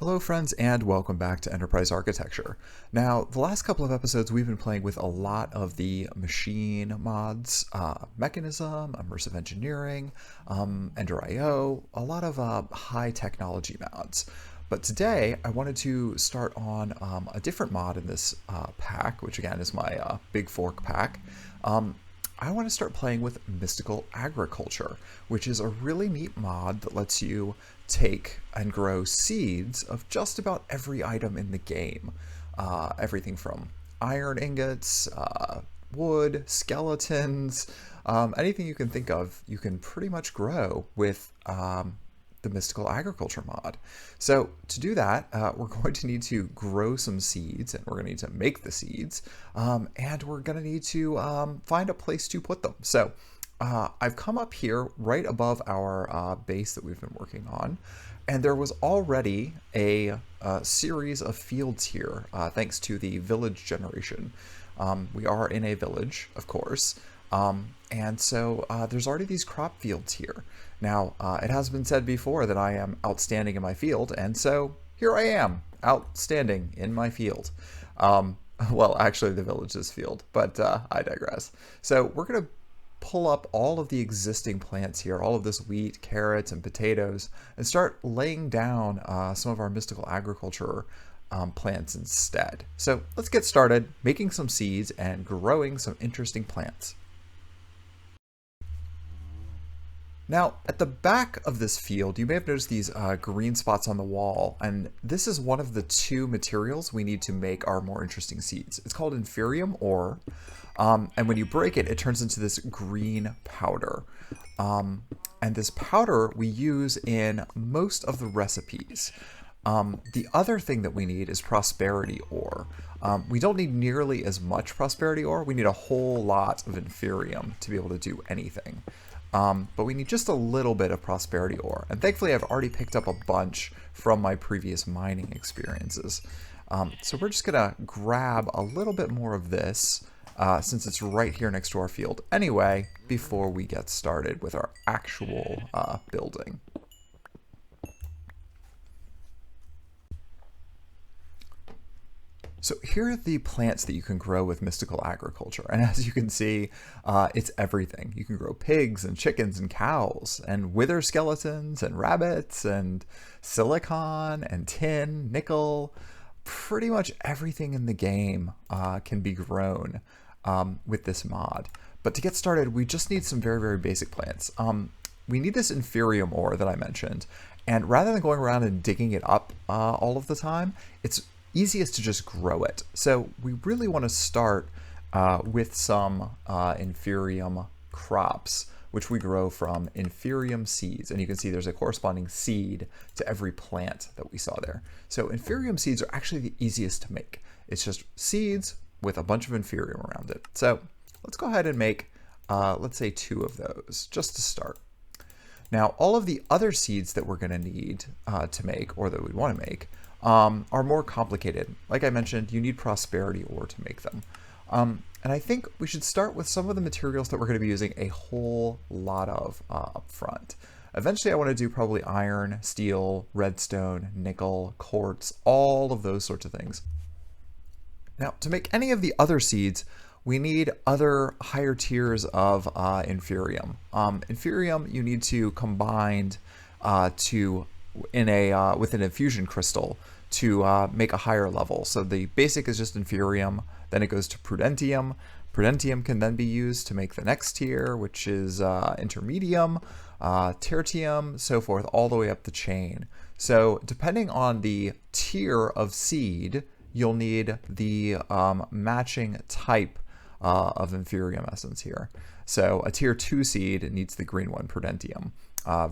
Hello friends and welcome back to Enterprise Architecture. Now, the last couple of episodes we've been playing with a lot of the machine mods, Mechanism, Immersive Engineering, Ender.io, a lot of high technology mods. But today I wanted to start on a different mod in this pack, which again is my Big Fork pack. I want to start playing with Mystical Agriculture, which is a really neat mod that lets you take and grow seeds of just about every item in the game. Everything from iron ingots, wood, skeletons, anything you can think of, you can pretty much grow with the Mystical Agriculture mod. So to do that, we're going to need to grow some seeds, and we're going to need to make the seeds, and we're going to need to find a place to put them. So I've come up here right above our base that we've been working on, and there was already a series of fields here, thanks to the village generation. We are in a village, of course, and so there's already these crop fields here. Now, it has been said before that I am outstanding in my field, and so here I am, outstanding in my field. Well, actually the village's field, but I digress. So we're going to pull up all of the existing plants here, all of this wheat, carrots, and potatoes, and start laying down some of our Mystical Agriculture plants instead. So let's get started making some seeds and growing some interesting plants. Now, at the back of this field, you may have noticed these green spots on the wall, and this is one of the two materials we need to make our more interesting seeds. It's called Inferium ore, and when you break it, it turns into this green powder. And this powder we use in most of the recipes. The other thing that we need is Prosperity ore. We don't need nearly as much Prosperity ore. We need a whole lot of Inferium to be able to do anything. But we need just a little bit of Prosperity ore. And thankfully I've already picked up a bunch from my previous mining experiences. So we're just gonna grab a little bit more of this, since it's right here next to our field anyway, before we get started with our actual building. So here are the plants that you can grow with Mystical Agriculture, and as you can see, it's everything. You can grow pigs and chickens and cows and wither skeletons and rabbits and silicon and tin, nickel. Pretty much everything in the game can be grown with this mod. But to get started, we just need some very, very basic plants. We need this Inferium ore that I mentioned, and rather than going around and digging it up all of the time, it's easiest to just grow it. So we really want to start with some Inferium crops, which we grow from Inferium seeds. And you can see there's a corresponding seed to every plant that we saw there. So Inferium seeds are actually the easiest to make. It's just seeds with a bunch of Inferium around it. So let's go ahead and make, let's say 2 of those, just to start. Now, all of the other seeds that we're going to need to make, or that we want to make, are more complicated. Like I mentioned, you need Prosperity ore to make them. And I think we should start with some of the materials that we're going to be using a whole lot of up front. Eventually I want to do probably iron, steel, redstone, nickel, quartz, all of those sorts of things. Now, to make any of the other seeds, we need other higher tiers of Inferium. Inferium you need to combine with an infusion crystal to make a higher level. So the basic is just Inferium, then it goes to Prudentium. Prudentium can then be used to make the next tier, which is Intermedium, Tertium, so forth, all the way up the chain. So depending on the tier of seed, you'll need the matching type of Inferium essence here. So a tier 2 seed needs the green one, Prudentium.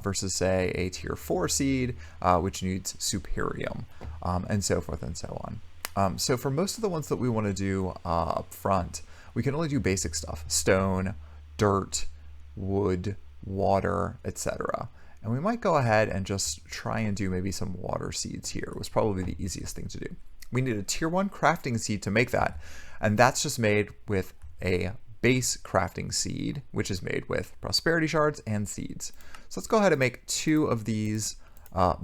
Versus, say, a tier 4 seed, which needs Superium, and so forth and so on. So for most of the ones that we want to do up front, we can only do basic stuff: stone, dirt, wood, water, etc. And we might go ahead and just try and do maybe some water seeds here. It was probably the easiest thing to do. We need a tier 1 crafting seed to make that, and that's just made with a base crafting seed, which is made with Prosperity shards and seeds. So let's go ahead and make 2 of these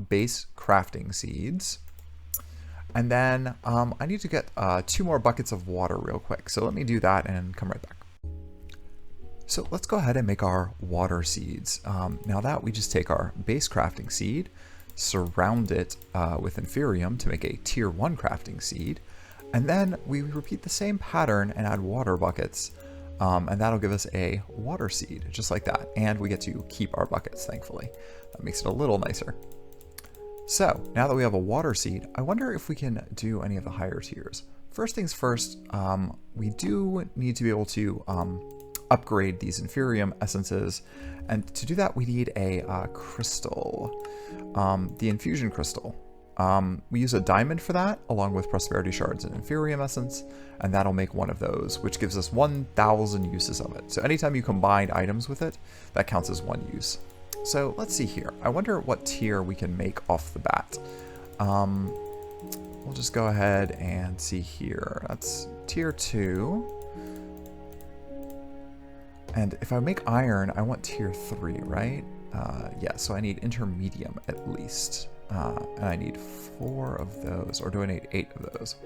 base crafting seeds. And then I need to get 2 more buckets of water real quick. So let me do that and come right back. So let's go ahead and make our water seeds. Now that we just take our base crafting seed, surround it with Inferium to make a tier 1 crafting seed, and then we repeat the same pattern and add water buckets, and that'll give us a water seed, just like that. And we get to keep our buckets, thankfully. That makes it a little nicer. So now that we have a water seed, I wonder if we can do any of the higher tiers. First things first, we do need to be able to upgrade these Inferium essences, and to do that we need a crystal, the infusion crystal. We use a diamond for that, along with prosperity shards and Inferium essence, and that'll make one of those, which gives us 1,000 uses of it. So anytime you combine items with it, that counts as 1 use. So let's see here. I wonder what tier we can make off the bat. We'll just go ahead and see here. That's tier 2. And if I make iron, I want tier 3, right? Yeah, so I need intermedium at least. And I need 4 of those, or do I need 8 of those?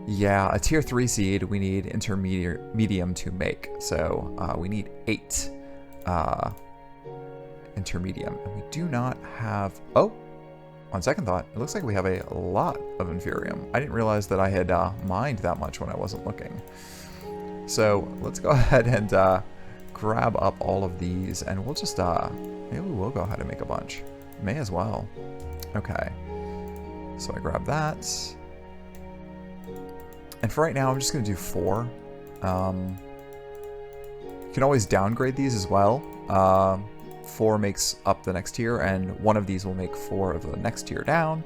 Yeah, a tier 3 seed we need intermedium to make. So we need 8 intermedium. And we do not have... Oh, on second thought, it looks like we have a lot of Inferium. I didn't realize that I had mined that much when I wasn't looking. So let's go ahead and grab up all of these, and we'll just, maybe we will go ahead and make a bunch. May as well. Okay. So I grab that. And for right now, I'm just going to do 4. You can always downgrade these as well. 4 makes up the next tier, and one of these will make 4 of the next tier down.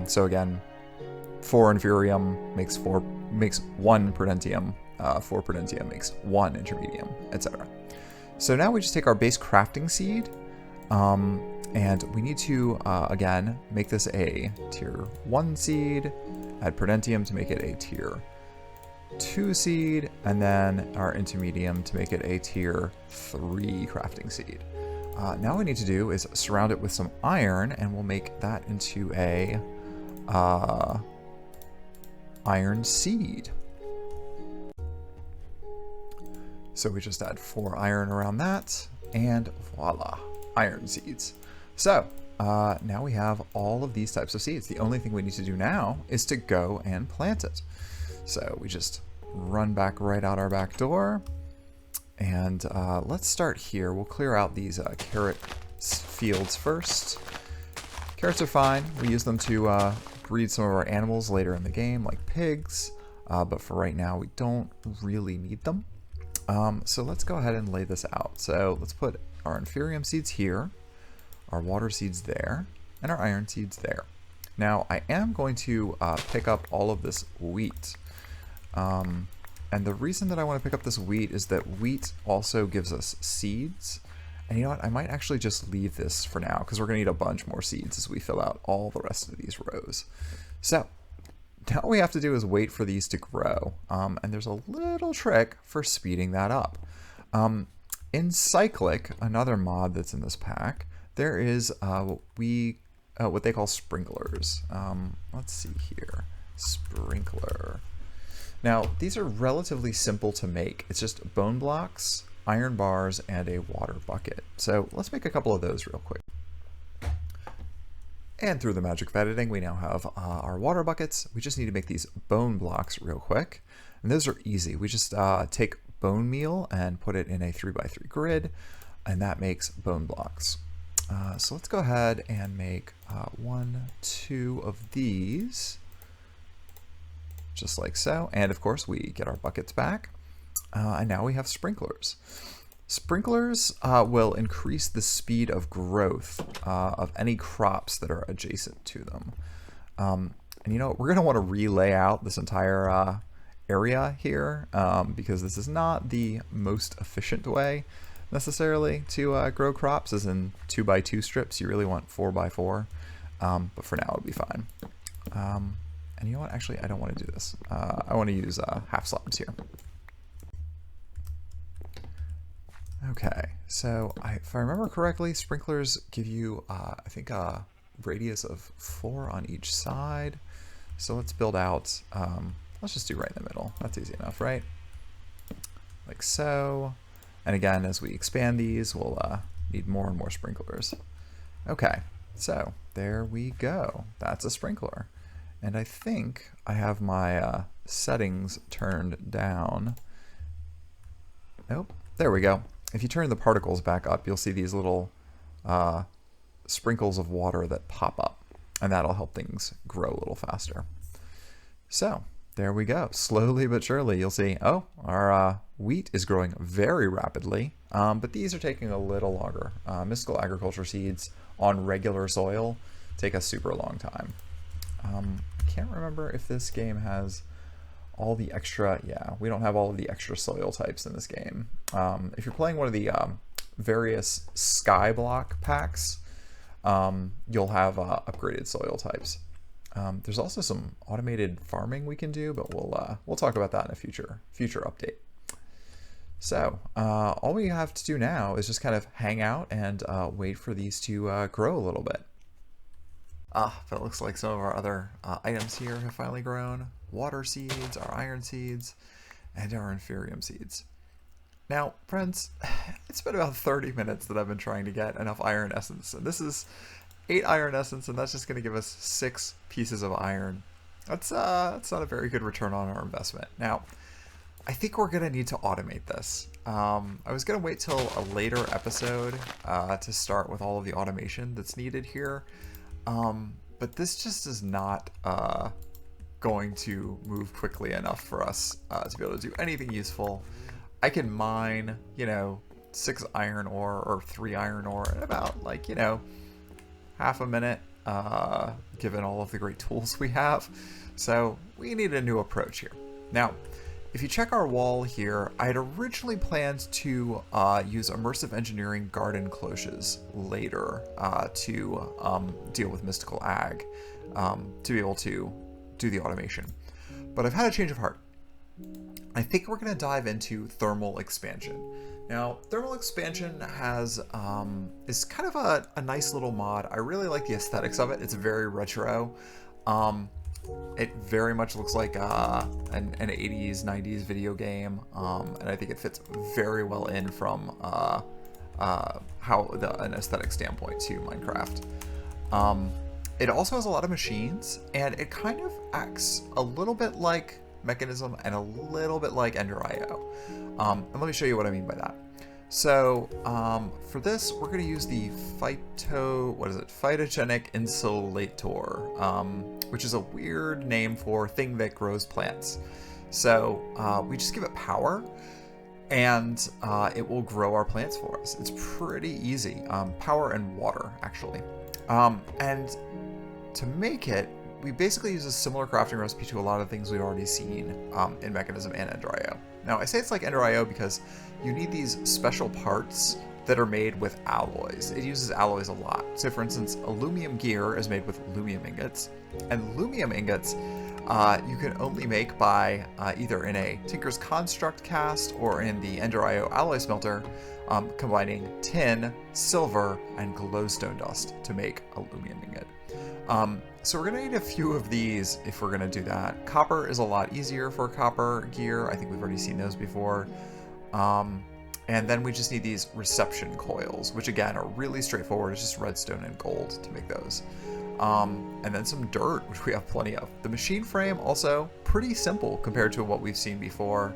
So again, 4 Inferium makes 1 Prudentium. 4 Prudentium makes 1 Intermedium, etc. So now we just take our base crafting seed, and we need to, again, make this a tier 1 seed, add Prudentium to make it a tier 2 seed, and then our Intermedium to make it a tier 3 crafting seed. Now what we need to do is surround it with some iron, and we'll make that into a iron seed. So we just add 4 iron around that, and voila, iron seeds. So now we have all of these types of seeds. The only thing we need to do now is to go and plant it. So we just run back right out our back door, and let's start here. We'll clear out these carrot fields first. Carrots are fine. We use them to breed some of our animals later in the game, like pigs, but for right now we don't really need them. So let's go ahead and lay this out. So let's put our Inferium seeds here, our water seeds there, and our iron seeds there. Now I am going to pick up all of this wheat. And the reason that I want to pick up this wheat is that wheat also gives us seeds. And you know what? I might actually just leave this for now, because we're going to need a bunch more seeds as we fill out all the rest of these rows. So now what we have to do is wait for these to grow, and there's a little trick for speeding that up. In Cyclic, another mod that's in this pack, there is what they call sprinklers. Let's see here, sprinkler. Now these are relatively simple to make. It's just bone blocks, iron bars, and a water bucket. So let's make a couple of those real quick. And through the magic of editing, we now have our water buckets. We just need to make these bone blocks real quick. And those are easy. We just take bone meal and put it in a 3x3 grid, and that makes bone blocks. So let's go ahead and make 1, 2 of these, just like so. And of course, we get our buckets back. And now we have sprinklers. Sprinklers will increase the speed of growth of any crops that are adjacent to them. And you know, we're going to want to relay out this entire area here, because this is not the most efficient way necessarily to grow crops, as in 2x2 strips. You really want 4x4, but for now it'll be fine. And you know what? Actually, I don't want to do this. I want to use half slabs here. Okay, so if I remember correctly, sprinklers give you, I think, radius of 4 on each side. So let's build out, let's just do right in the middle. That's easy enough, right? Like so. And again, as we expand these, we'll need more and more sprinklers. Okay, so there we go. That's a sprinkler. And I think I have my settings turned down. Nope, there we go. If you turn the particles back up, you'll see these little sprinkles of water that pop up, and that'll help things grow a little faster. So there we go. Slowly but surely, you'll see, oh, our wheat is growing very rapidly, but these are taking a little longer. Mystical agriculture seeds on regular soil take a super long time. I can't remember if this game has all the extra, yeah, we don't have all of the extra soil types in this game. If you're playing one of the various Skyblock packs, you'll have upgraded soil types. There's also some automated farming we can do, but we'll talk about that in a future update. So all we have to do now is just kind of hang out and wait for these to grow a little bit. But it looks like some of our other items here have finally grown. Water seeds, our iron seeds, and our inferium seeds. Now, friends, it's been about 30 minutes that I've been trying to get enough iron essence, and this is 8 iron essence, and that's just going to give us 6 pieces of iron. That's not a very good return on our investment. Now, I think we're going to need to automate this. I was going to wait till a later episode to start with all of the automation that's needed here, but this just is not going to move quickly enough for us to be able to do anything useful. I can mine, 6 iron ore or 3 iron ore in about, half a minute, given all of the great tools we have. So we need a new approach here. Now, if you check our wall here, I had originally planned to use immersive engineering garden cloches later to deal with mystical ag, to be able to do the automation. But I've had a change of heart. I think we're going to dive into thermal expansion. Now, thermal expansion is kind of a nice little mod. I really like the aesthetics of it. It's very retro. It very much looks like an 80s, 90s video game, and I think it fits very well in from an aesthetic standpoint to Minecraft. It also has a lot of machines, and it kind of acts a little bit like Mechanism and a little bit like Ender.io. And let me show you what I mean by that. So for this, we're going to use the phytogenic insulator, which is a weird name for thing that grows plants. So we just give it power, and it will grow our plants for us. It's pretty easy. Power and water, actually. And to make it, we basically use a similar crafting recipe to a lot of things we've already seen in Mechanism and Ender.io. Now, I say it's like Ender.io because you need these special parts that are made with alloys. It uses alloys a lot. So, for instance, aluminum gear is made with aluminum ingots, and aluminum ingots you can only make by either in a Tinker's Construct cast or in the Ender.io alloy smelter, combining tin, silver, and glowstone dust to make aluminum ingot. So we're going to need a few of these if we're going to do that. Copper is a lot easier for copper gear. I think we've already seen those before. And then we just need these reception coils, which again are really straightforward. It's just redstone and gold to make those. And then some dirt, which we have plenty of. The machine frame also pretty simple compared to what we've seen before.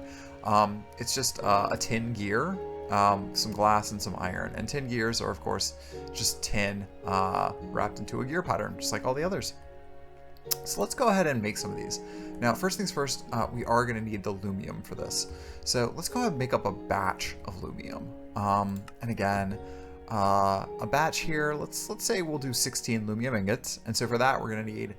It's just a tin gear, some glass and some iron. And tin gears are, of course, just tin wrapped into a gear pattern, just like all the others. So let's go ahead and make some of these. Now, first things first, we are going to need the lumium for this. So let's go ahead and make up a batch of lumium. And again, a batch here, let's say we'll do 16 lumium ingots. And so for that, we're going to need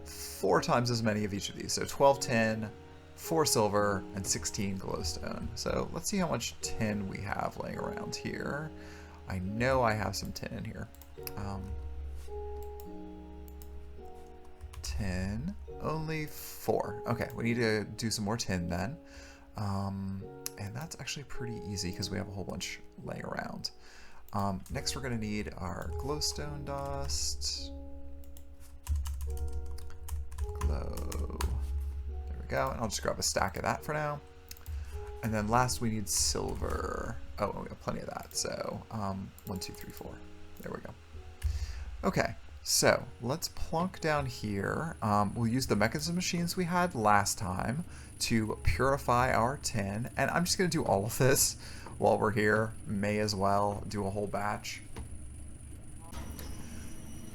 4 times as many of each of these. So 12 tin, 4 silver, and 16 glowstone. So let's see how much tin we have laying around here. I know I have some tin in here. Tin, only 4. Okay, we need to do some more tin then. And that's actually pretty easy because we have a whole bunch laying around. Next we're going to need our glowstone dust. Glow. There we go. And I'll just grab a stack of that for now. And then last we need silver. Oh, we have plenty of that. So 1, 2, 3, 4. There we go. Okay, so let's plunk down here. We'll use the mechanism machines we had last time to purify our tin. And I'm just going to do all of this while we're here. May as well do a whole batch.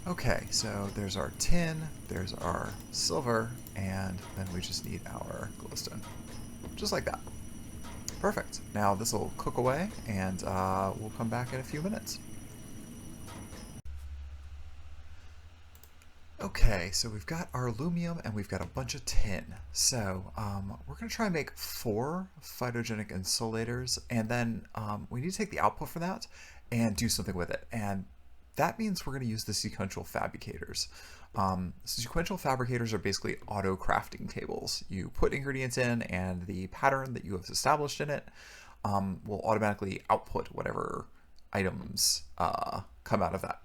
Okay, so there's our tin, there's our silver, and then we just need our glowstone. Just like that. Perfect. Now this will cook away, and we'll come back in a few minutes. Okay, so we've got our aluminum and we've got a bunch of tin. So we're going to try and make 4 phytogenic insulators, and then we need to take the output from that and do something with it. And that means we're going to use the sequential fabricators. Sequential fabricators are basically auto crafting tables. You put ingredients in, and the pattern that you have established in it will automatically output whatever items come out of that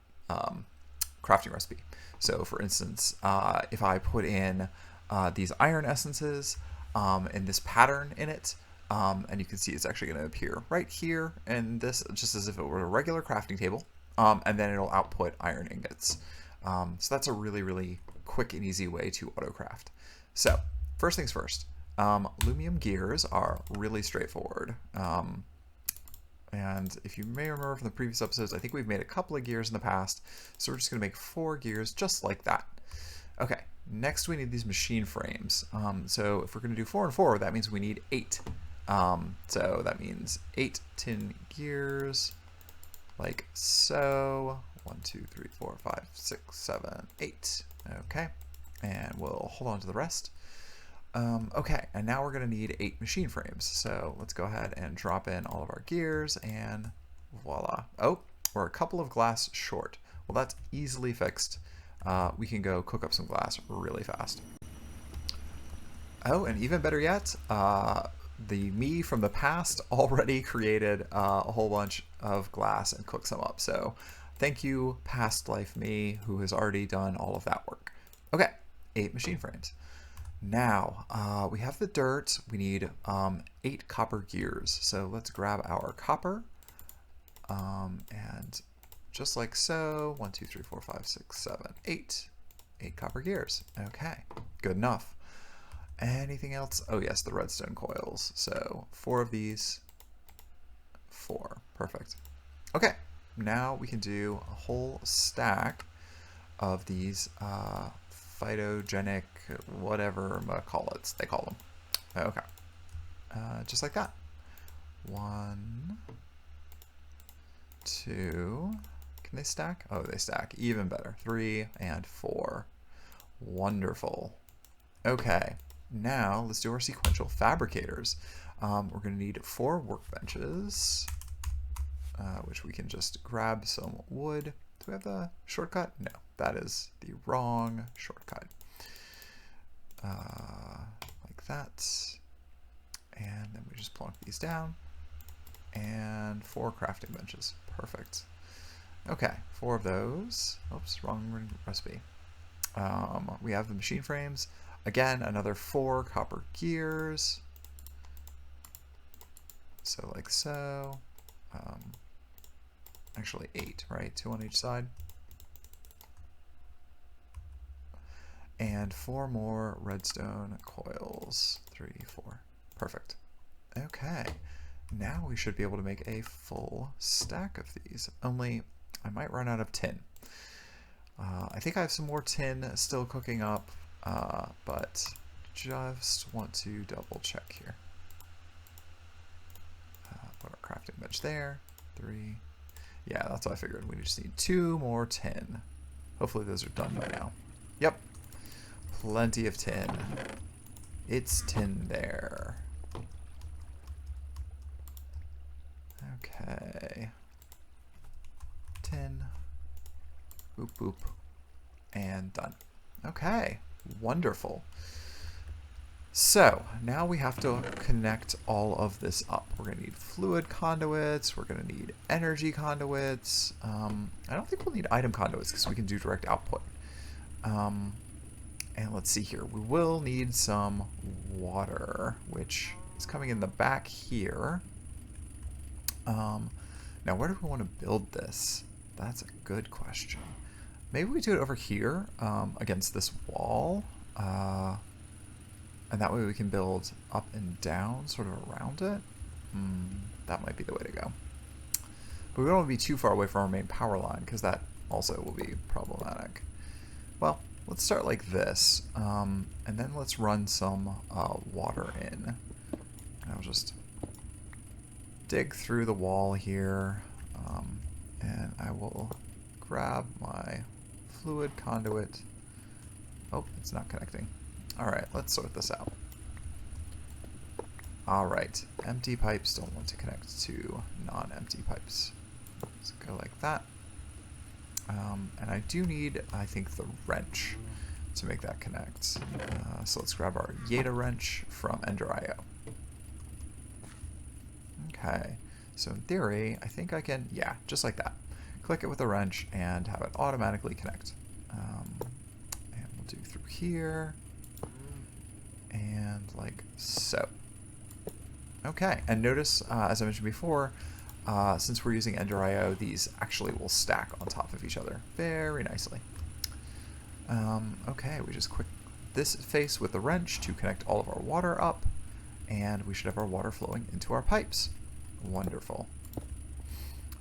crafting recipe. So for instance, if I put in these iron essences and this pattern in it, and you can see it's actually going to appear right here, and this just as if it were a regular crafting table, and then it'll output iron ingots. So that's a really, really quick and easy way to auto craft. So first things first, aluminum gears are really straightforward. And if you may remember from the previous episodes, I think we've made a couple of gears in the past. So we're just going to make 4 gears just like that. Okay, next we need these machine frames. So if we're going to do 4 and 4, that means we need 8. So that means 8 tin gears, like so. 1, 2, 3, 4, 5, 6, 7, 8. Okay, and we'll hold on to the rest. Okay, and now we're going to need 8 machine frames. So let's go ahead and drop in all of our gears, and voila. Oh, we're a couple of glass short. Well, that's easily fixed. We can go cook up some glass really fast. Oh, and even better yet, the me from the past already created a whole bunch of glass and cooked some up. So thank you, past life me, who has already done all of that work. Okay, 8 machine frames. Now, we have the dirt. We need 8 copper gears. So let's grab our copper. And just like so, 1, 2, 3, 4, 5, 6, 7, 8. 8 copper gears. Okay, good enough. Anything else? Oh yes, the redstone coils. So 4 of these. 4. Perfect. Okay, now we can do a whole stack of these phytogenic, whatever they call them. Okay, just like that. 1, 2. Can they stack? Oh, they stack. Even better. 3 and 4. Wonderful. Okay, now let's do our sequential fabricators. We're going to need 4 workbenches, which we can just grab some wood. Do we have the shortcut? No, that is the wrong shortcut. Like that. And then we just plonk these down. And 4 crafting benches. Perfect. Okay, 4 of those. Oops, wrong recipe. We have the machine frames. Again, another 4 copper gears. So like so. Actually 8, right? 2 on each side. And 4 more redstone coils. 3, 4. Perfect. Okay. Now we should be able to make a full stack of these. Only I might run out of tin. I think I have some more tin still cooking up, but just want to double check here. Put our crafting bench there. 3. Yeah, that's what I figured. We just need 2 more tin. Hopefully those are done by now. Yep. Plenty of tin. It's tin there. Okay. Tin. Boop, boop. And done. Okay. Wonderful. So now we have to connect all of this up. We're going to need fluid conduits. We're going to need energy conduits. I don't think we'll need item conduits because we can do direct output. And let's see here. We will need some water, which is coming in the back here. Now, where do we want to build this? That's a good question. Maybe we do it over here against this wall. And that way we can build up and down sort of around it. That might be the way to go. But we don't want to be too far away from our main power line because that also will be problematic. Well, let's start like this. And then let's run some water in. And I'll just dig through the wall here. And I will grab my fluid conduit. Oh, it's not connecting. Alright, let's sort this out. Alright, empty pipes don't want to connect to non-empty pipes. Let's go like that. And I do need, I think, the wrench to make that connect. So let's grab our Yeta wrench from Ender.io. Okay, so in theory, I think I can, yeah, just like that. Click it with a wrench and have it automatically connect. And we'll do through here. And like so. Okay, and notice, as I mentioned before, since we're using Ender.io, these actually will stack on top of each other very nicely. Okay, we just click this face with the wrench to connect all of our water up, and we should have our water flowing into our pipes. Wonderful.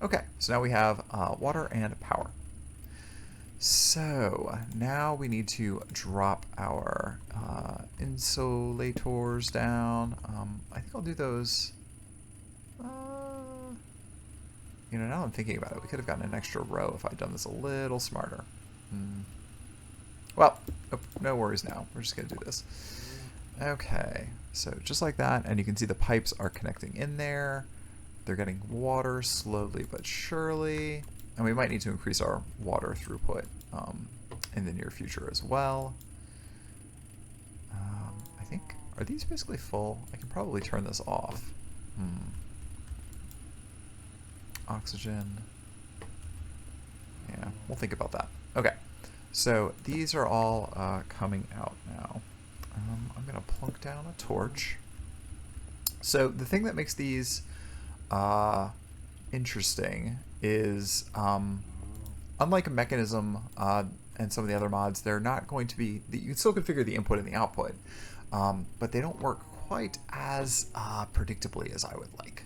Okay, so now we have water and power. So now we need to drop our insulators down. I think I'll do those. You know, now I'm thinking about it, we could have gotten an extra row if I'd done this a little smarter. Well, no worries now. We're just going to do this. Okay, so just like that, and you can see the pipes are connecting in there. They're getting water slowly but surely. And we might need to increase our water throughput in the near future as well. I think, are these basically full? I can probably turn this off. Oxygen. Yeah, we'll think about that. Okay, so these are all coming out now. I'm going to plunk down a torch. So the thing that makes these interesting is, unlike a mechanism and some of the other mods, they're not going to be, you can still configure the input and the output, but they don't work quite as predictably as I would like.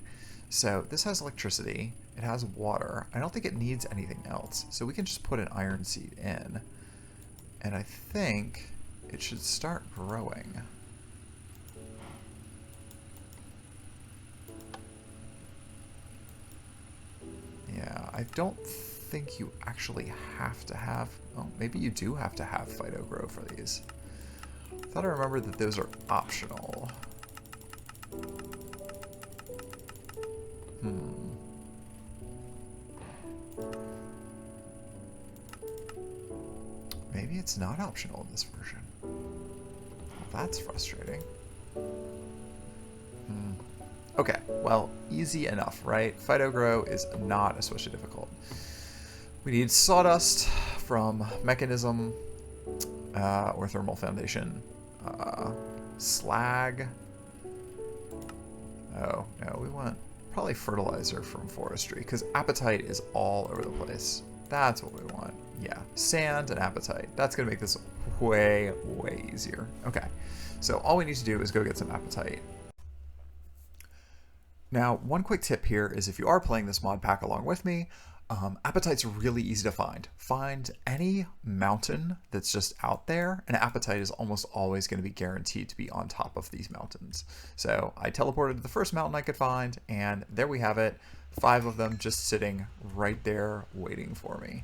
So this has electricity, it has water, I don't think it needs anything else, so we can just put an iron seed in, and I think it should start growing. Yeah, I don't think you actually have to have... Oh, maybe you do have to have Phytogrow for these. I thought I remembered that those are optional. Maybe it's not optional in this version. Well, that's frustrating. Okay, well, easy enough, right? Phytogrow is not especially difficult. We need sawdust from Mechanism or Thermal Foundation. Slag. Oh, no, we want probably fertilizer from Forestry, because Apatite is all over the place. That's what we want. Yeah, sand and Apatite. That's going to make this way, way easier. Okay, so all we need to do is go get some Apatite. Now, one quick tip here is if you are playing this mod pack along with me, Apatite's really easy to find. Find any mountain that's just out there, and Apatite is almost always going to be guaranteed to be on top of these mountains. So I teleported to the first mountain I could find, and there we have it. 5 of them just sitting right there waiting for me.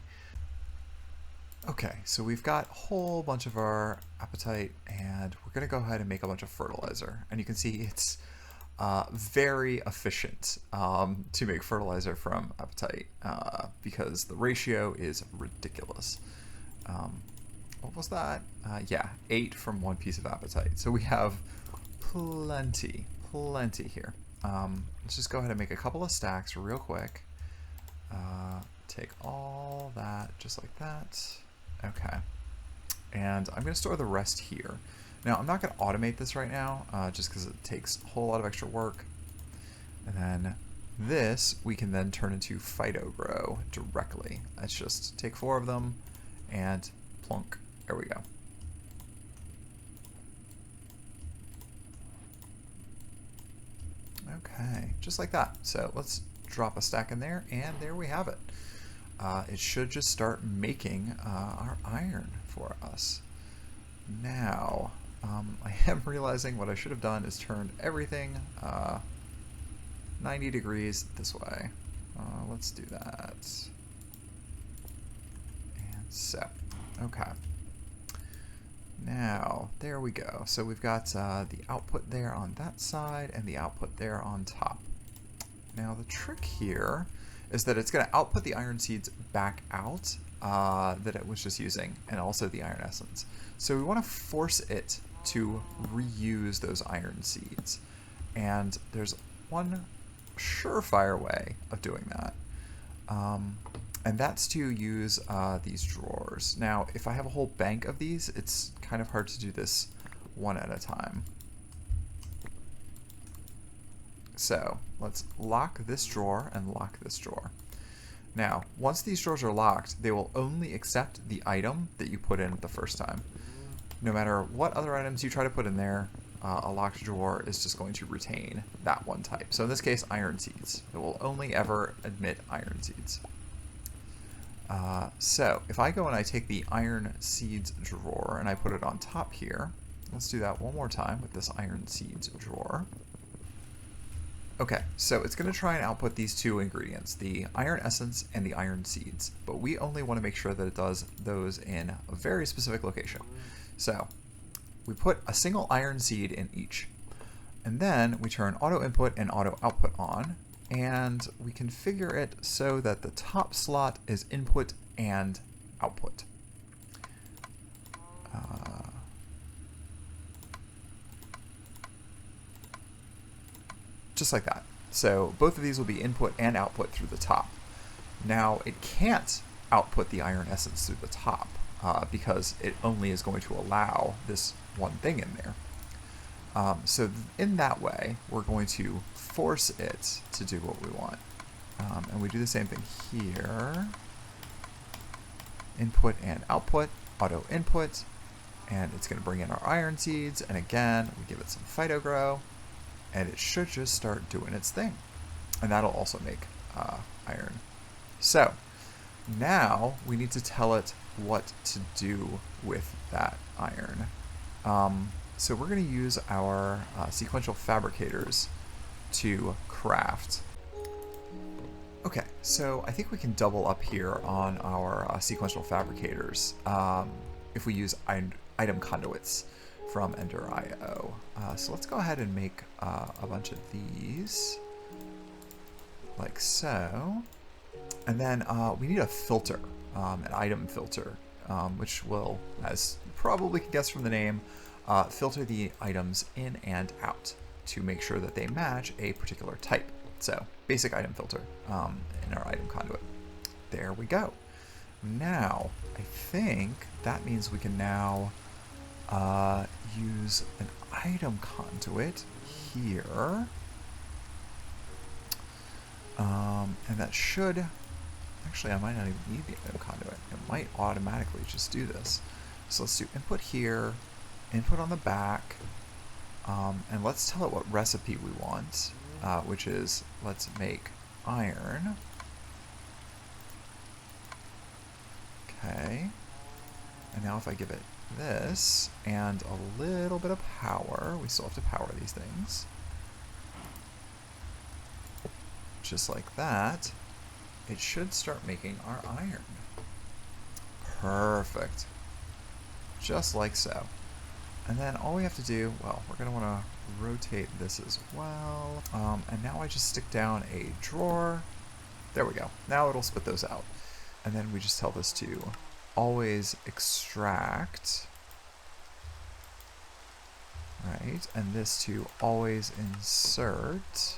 Okay, so we've got a whole bunch of our Apatite, and we're going to go ahead and make a bunch of fertilizer. And you can see it's very efficient to make fertilizer from Apatite because the ratio is ridiculous. What was that? Yeah, 8 from one piece of Apatite. So we have plenty here. Let's just go ahead and make a couple of stacks real quick. Take all that just like that. Okay. And I'm going to store the rest here. Now, I'm not going to automate this right now, just because it takes a whole lot of extra work. And then this, we can then turn into PhytoGrow directly. Let's just take 4 of them and plunk. There we go. Okay, just like that. So let's drop a stack in there, and there we have it. It should just start making our iron for us. Now, I am realizing what I should have done is turned everything 90 degrees this way. Let's do that. And so, okay. Now, there we go. So we've got the output there on that side and the output there on top. Now the trick here is that it's going to output the iron seeds back out that it was just using, and also the iron essence. So we want to force it to reuse those iron seeds. And there's one surefire way of doing that. And that's to use these drawers. Now, if I have a whole bank of these, it's kind of hard to do this one at a time. So let's lock this drawer and lock this drawer. Now, once these drawers are locked, they will only accept the item that you put in the first time. No matter what other items you try to put in there, a locked drawer is just going to retain that one type. So in this case, iron seeds. It will only ever admit iron seeds. So if I go and I take the iron seeds drawer and I put it on top here, let's do that one more time with this iron seeds drawer. Okay, so it's going to try and output these 2 ingredients, the iron essence and the iron seeds, but we only want to make sure that it does those in a very specific location. So we put a single iron seed in each, and then we turn auto input and auto output on, and we configure it so that the top slot is input and output. Just like that. So both of these will be input and output through the top. Now it can't output the iron essence through the top because it only is going to allow this one thing in there. So in that way, we're going to force it to do what we want. And we do the same thing here. Input and output, auto input, and it's going to bring in our iron seeds. And again, we give it some PhytoGrow, and it should just start doing its thing. And that'll also make iron. So now we need to tell it what to do with that iron. So we're going to use our sequential fabricators to craft. Okay, so I think we can double up here on our sequential fabricators if we use item conduits from Ender.io. So let's go ahead and make a bunch of these, like so. And then we need a filter, an item filter, which will, as you probably can guess from the name, filter the items in and out to make sure that they match a particular type. So basic item filter in our item conduit. There we go. Now, I think that means we can now use an item conduit here. And that should, actually I might not even need the item conduit. It might automatically just do this. So let's do input here, input on the back, and let's tell it what recipe we want, which is, let's make iron. Okay. And now if I give it this and a little bit of power, we still have to power these things. Just like that, it should start making our iron. Perfect. Just like so. And then all we have to do, well, we're going to want to rotate this as well. And now I just stick down a drawer. There we go. Now it'll spit those out. And then we just tell this to always extract. right? And this to always insert.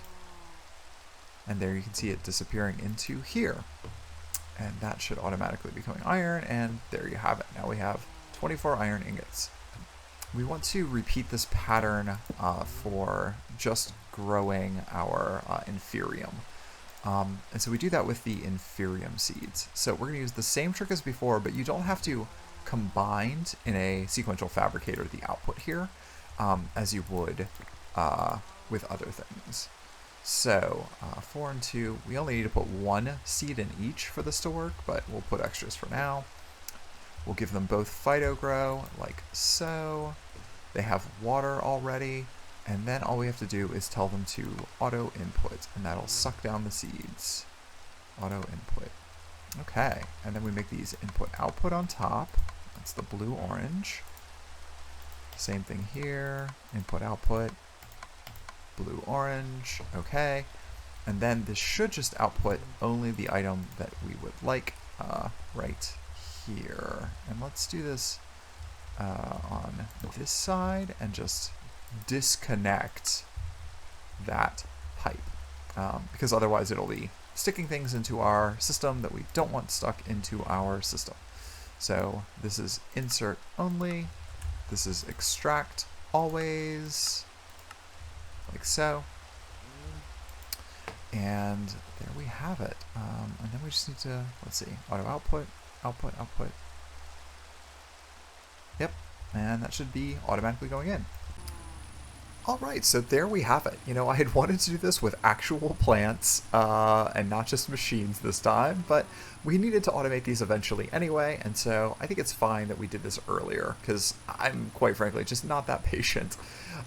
And there you can see it disappearing into here. And that should automatically be becoming iron, and there you have it. Now we have 24 iron ingots. We want to repeat this pattern for just growing our inferium. And so we do that with the inferium seeds. So we're going to use the same trick as before, but you don't have to combine in a sequential fabricator the output here as you would with other things. So 4 and 2, we only need to put 1 seed in each for this to work, but we'll put extras for now. We'll give them both Phytogrow, like so. They have water already, and then all we have to do is tell them to auto input, and that'll suck down the seeds. Auto input. Okay, and then we make these input output on top. That's the blue orange. Same thing here, input output, blue orange. Okay, and then this should just output only the item that we would like right here. And let's do this on this side and just disconnect that pipe because otherwise it'll be sticking things into our system that we don't want stuck into our system. So this is insert only, this is extract always, like so, and there we have it. And then we just need to, let's see, auto output, output, output. Yep, and that should be automatically going in. Alright, so there we have it. You know, I had wanted to do this with actual plants and not just machines this time, but we needed to automate these eventually anyway, and so I think it's fine that we did this earlier, because I'm, quite frankly, just not that patient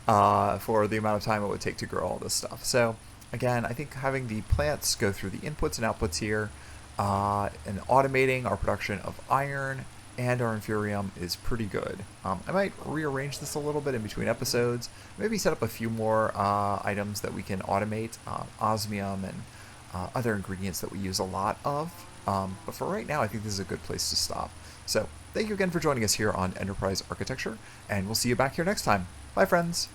for the amount of time it would take to grow all this stuff. So, again, I think having the plants go through the inputs and outputs here and automating our production of iron and our inferium is pretty good. I might rearrange this a little bit in between episodes, maybe set up a few more items that we can automate, osmium and other ingredients that we use a lot of. But for right now, I think this is a good place to stop. So thank you again for joining us here on Enterprise Architecture, and we'll see you back here next time. Bye, friends.